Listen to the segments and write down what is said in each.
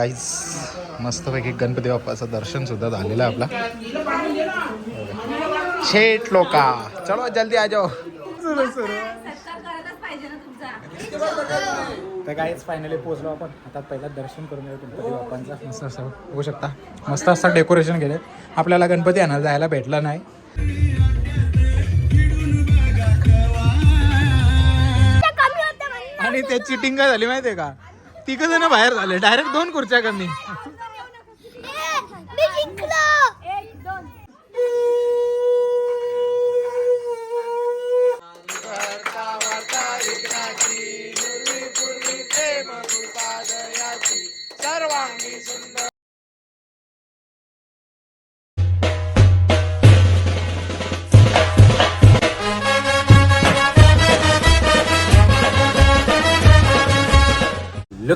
काहीच मस्तपैकी गणपती बाप्पाचं दर्शन सुद्धा झालेलं आहे आपला. शेठ लोका चलो जल्दी आ जाओ. तर काहीच फायनली पोहोचलो आपण. आता पहिला दर्शन करून घेऊ गणपती बाप्पांचा. मस्त असं होऊ शकता. मस्त असं डेकोरेशन केले. आपल्याला गणपती आणायला जायला भेटलं नाही. आणि ते चिटिंग काय झाली माहितीये का, तिघ जण बाहेर झाले. डायरेक्ट 2 खुर्च्या कमी. सर्वांगी सुंदर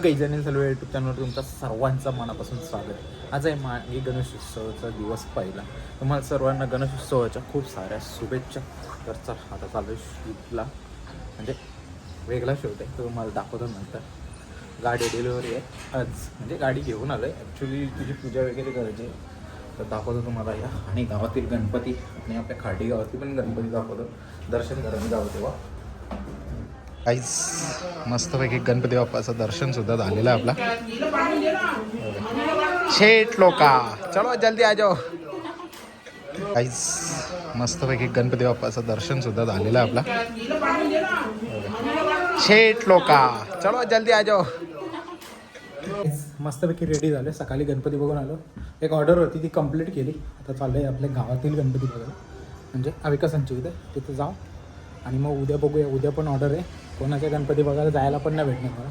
काही जण सर्व यूट्यूब चॅनलवर तुमचं सर्वांचं मनापासून स्वागत आहे. आज आहे मागे गणेशोत्सवाचा दिवस पहिला. तुम्हाला सर्वांना गणेशोत्सवाच्या खूप साऱ्या शुभेच्छा. तर चल आता चालू आहे शूटला, म्हणजे वेगळा शूट आहे, तो तुम्हाला दाखवतो नंतर. गाडी डिलिव्हरी आहे आज, म्हणजे गाडी घेऊन आलो आहे. ॲक्च्युली तुझी पूजा वगैरे करायची आहे, तर दाखवतो तुम्हाला या. आणि गावातील गणपती आणि आपल्या खाडी गावातील पण गणपती दाखवतो. दर्शन करायला जावं तेव्हा. काहीच मस्तपैकी गणपती बाप्पाचं दर्शन सुद्धा झालेलं आहे आपला. शेठ लोका चलो जल्दी आ जाओ. काहीच मस्तपैकी गणपती बाप्पाचं दर्शन सुद्धा झालेलं आहे आपला. शेठ लोका चलो जल्दी आ जाओ. मस्तपैकी रेडी झाले. सकाळी गणपती बघून आलो. एक ऑर्डर होती ती कंप्लीट केली. आता चाललं आहे आपल्या गावातील गणपती बघायला, म्हणजे अविकासांची इथे. तिथं जाऊ आणि मग उद्या बघूया. उद्या पण ऑर्डर आहे. कोणाच्या गणपती बघायला जायला पण नाही भेटणार मला.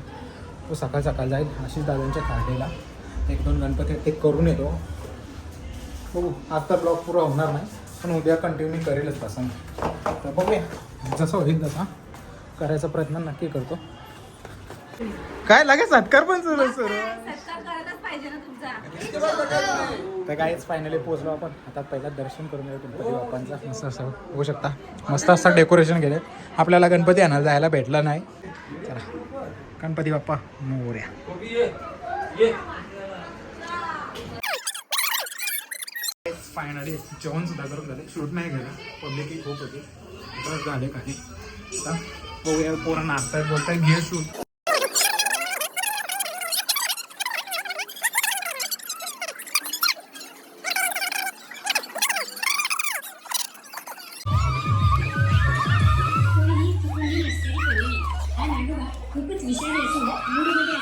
तो सकाळ सकाळ जाईल आशिष दादांच्या खार्डेला. 1-2 गणपती ते करून येतो. बघू, आज तर ब्लॉग पुरा होणार नाही, पण उद्या कंटिन्यू करेलच तसं. तर बघूया जसं होईल तसा करायचा प्रयत्न नक्की करतो. काय लगेच सत्कार पण सुरू तर काहीच फायनली पोहोचलो आपण. आता पहिला दर्शन करून घेऊ गणपती बाप्पांचा. मस्त असं होऊ शकता. मस्त असं डेकोरेशन केले. आपल्याला गणपती आणायला जायला भेटलं नाही. चला गणपती बाप्पा मोरया. फायनली जेवण सुद्धा करून झाले. शूट नाही केलं, पब्लिकही खूप होती. बस झाले खाली. बघूया पोरं नाचतायत बोलतायत घे शूट. खूपच विषय मूडमध्ये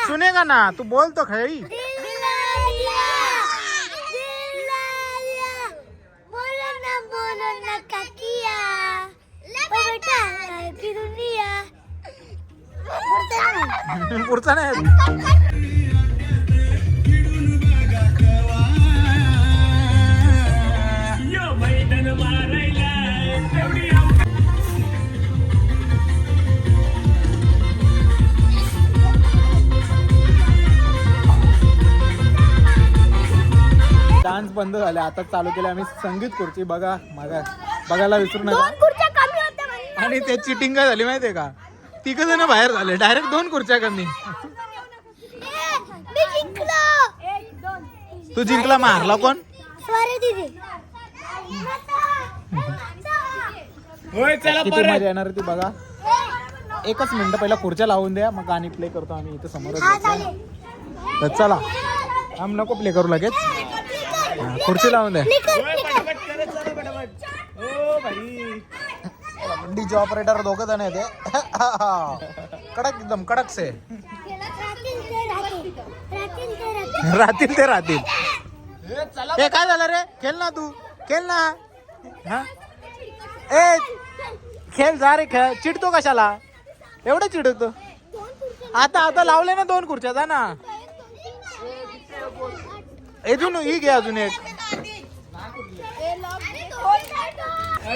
सुनेगा ना, तू बोल तो खरी. पुढचा नाही. डान्स बंद झाले. आता चालू केले आम्ही संगीत खुर्ची. बघा मागा बघायला विसरू नका. आणि ते चिटिंग काय झाली माहितीये का, तिघ जण बाहेर झाले. डायरेक्ट 2 खुर्च्या कमी. तू जिंकला. मारला कोण? किती मजा येणार ती बघा. 1 मिनिट पहिला खुर्च्या लावून द्या, मग गाणी प्ले करतो आम्ही इथे समोर. तर चला आम नको प्ले करू लगेच. खुर्ची लावून दे. डीजे ऑपरेटर दोघं जण आहे ते. कडक एकदम कडक से. राहतील ते राहतील. हे काय झालं रे? खेळ ना तू, खेळ ना. हा ए खेळ जा रे, खेळ. चिडतो कशाला एवढं चिडतो? आता लावले ना 2 खुर्च्या, जा ना. अजून ही घे, अजून एक.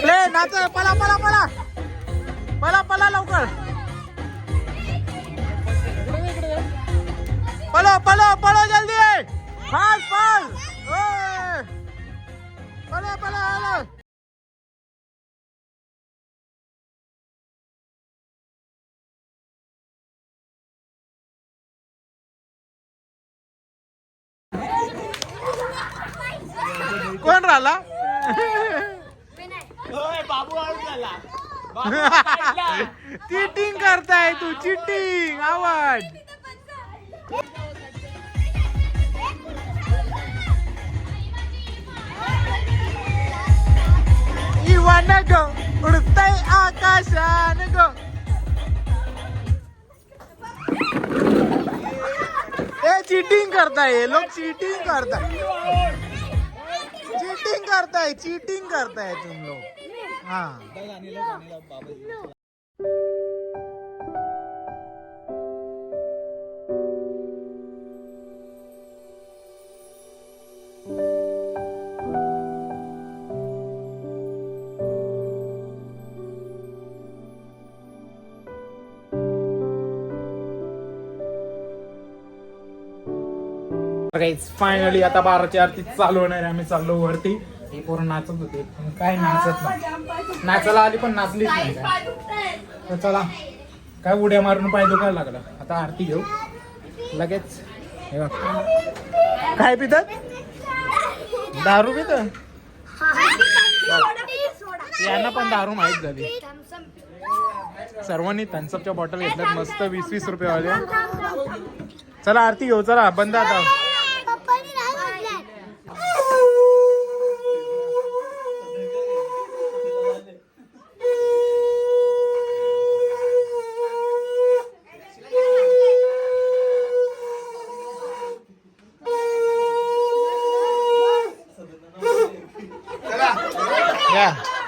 प्ले नाच, पळा पळा पळा पळा पळा लवकर. पळो पळो पळो जल्दी आहे. Fast fast. पळा पळा. कोण राहिला? चीटिंग करताय तू, चीटिंग. आवाज इवान गो उडताय आकाशान गो. ए चीटिंग करताय लोक, चीटिंग करताय. चीटिंग करताय तुम लोग. हाँ फायनली आता 12ची आरती चालू होणार आहे. आम्ही चाललो वरती. हे पोरं नाचत होते पण काय नाचत नाही. नाचायला आली पण नाचलीच नाही काय. तर चला काय उड्या मारून पाय दुखायला लागला. आता आरती घेऊ लगेच. हे बघ काय पितात, दारू पित. यांना पण दारू माहीत झाली. सर्वांनी थम्सअपच्या बॉटल घेतल्यात मस्त 20-20 रुपये वाल्या. चला आरती घेऊ, चला. बंद आता.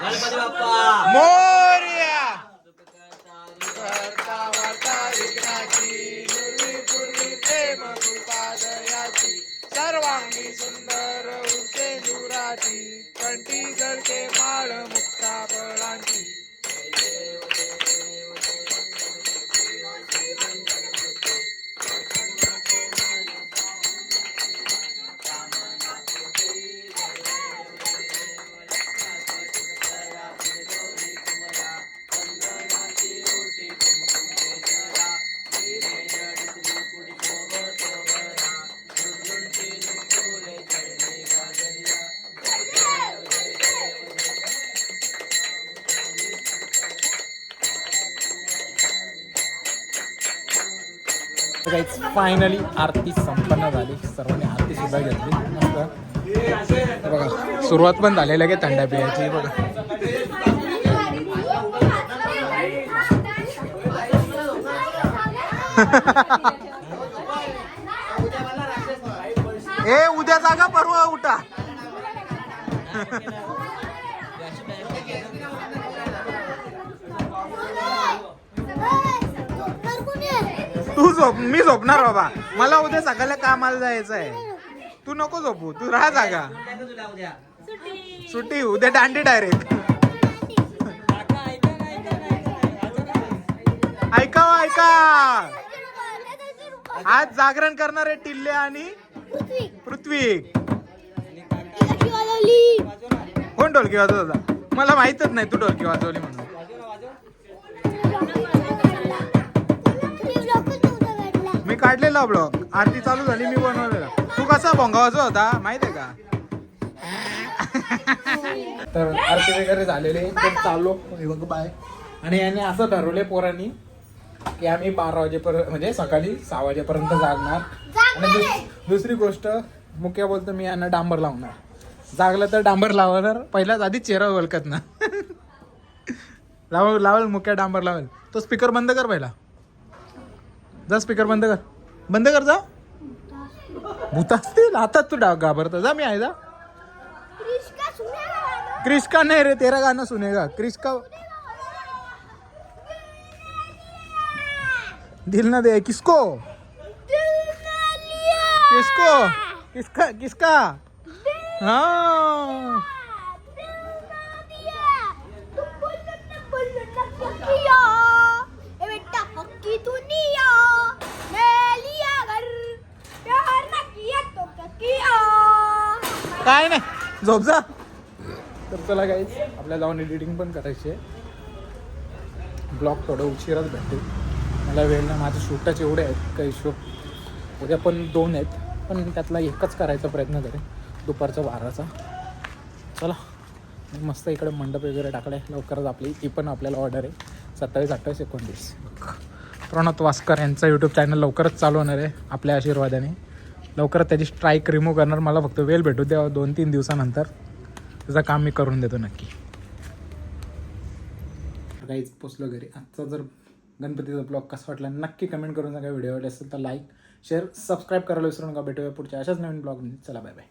गणपती बाप्पा मोरया. सर्वांगी सुंदर उसे दुराची, कंठी जळके माळ मुक्ता फळांची. फायनली आरती संपन्न झाली. सर्वांनी आरती सुद्धा घेतली मस्त. बघा सुरुवात पण झाली लगे थंडा पियाची. बघा ए उद्या जागा परवा उठा. तू झोप, मी झोपणार बाबा. मला उद्या सकाळला कामाला जायचं आहे. तू नको झोपू, तू राहा जागा. सुट्टी उद्या दांडी डायरेक्ट. ऐका आज जागरण करणार आहे टिल्ले आणि पृथ्वी. कोण ढोलकी वाजवत होता? मला माहितच नाही तू ढोलकी वाजवली म्हणून. मी काढलेला ब्लॉग. आरती चालू झाली मी बनवलेला. तू कसा भोंगा वाजवत होता माहितीये का? तर आरती वगैरे झालेले तर चाललो बाय. आणि याने असं ठरवले पोरांनी की आम्ही 12 वाजेपर्यंत म्हणजे सकाळी 6 वाजेपर्यंत जागणार. आणि दुसरी गोष्ट मुख्य बोलतो मी यांना डांबर लावणार. जागलं तर डांबर लावणार पहिल्याच आधीच चेहरा ओळखत ना. लावल मुक्या डांबर लावल. तो स्पीकर बंद कर पहिला. जा स्पीकर बंद कर. बंद कर जा. भूता असतील आता तू घाबरता. जा मी आहे जा. क्रिश का नहीं रे तेरा गाना सुनेगा. क्रिश का दिल ना दे किसको किसको किसका किसका हाँ काय नाही झोप जा. तर चला गाईज आपल्याला जाऊन एडिटिंग पण करायची आहे. ब्लॉग थोडं उशिराच भेटते मला वेळ ना. माझे शूटच एवढे आहेत काही शूट उद्या पण 2 आहेत पण त्यातला एकच करायचा प्रयत्न करेन दुपारचा 12चा. चला मस्त इकडे मंडप वगैरे टाकलं आहे लवकरच. आपली ती पण आपल्याला ऑर्डर आहे 27-28 एकोणतीस. प्रणत वास्कर यांचा यूट्यूब चॅनल लवकरच चालू होणार आहे आपल्या आशीर्वादाने. लवकरच त्याची स्ट्राईक रिमूव्ह करणार. मला फक्त वेळ भेटू द्या 2-3 दिवसानंतर त्याचं काम मी करून देतो नक्की. काहीच पोचलो घरी. आजचा जर गणपतीचा ब्लॉग कसा वाटला नक्की कमेंट करून सांगा. व्हिडिओ आवडला असेल तर लाईक शेअर सबस्क्राईब करायला विसरू नका. भेटूया पुढच्या अशाच नवीन ब्लॉग. चला बाय बाय.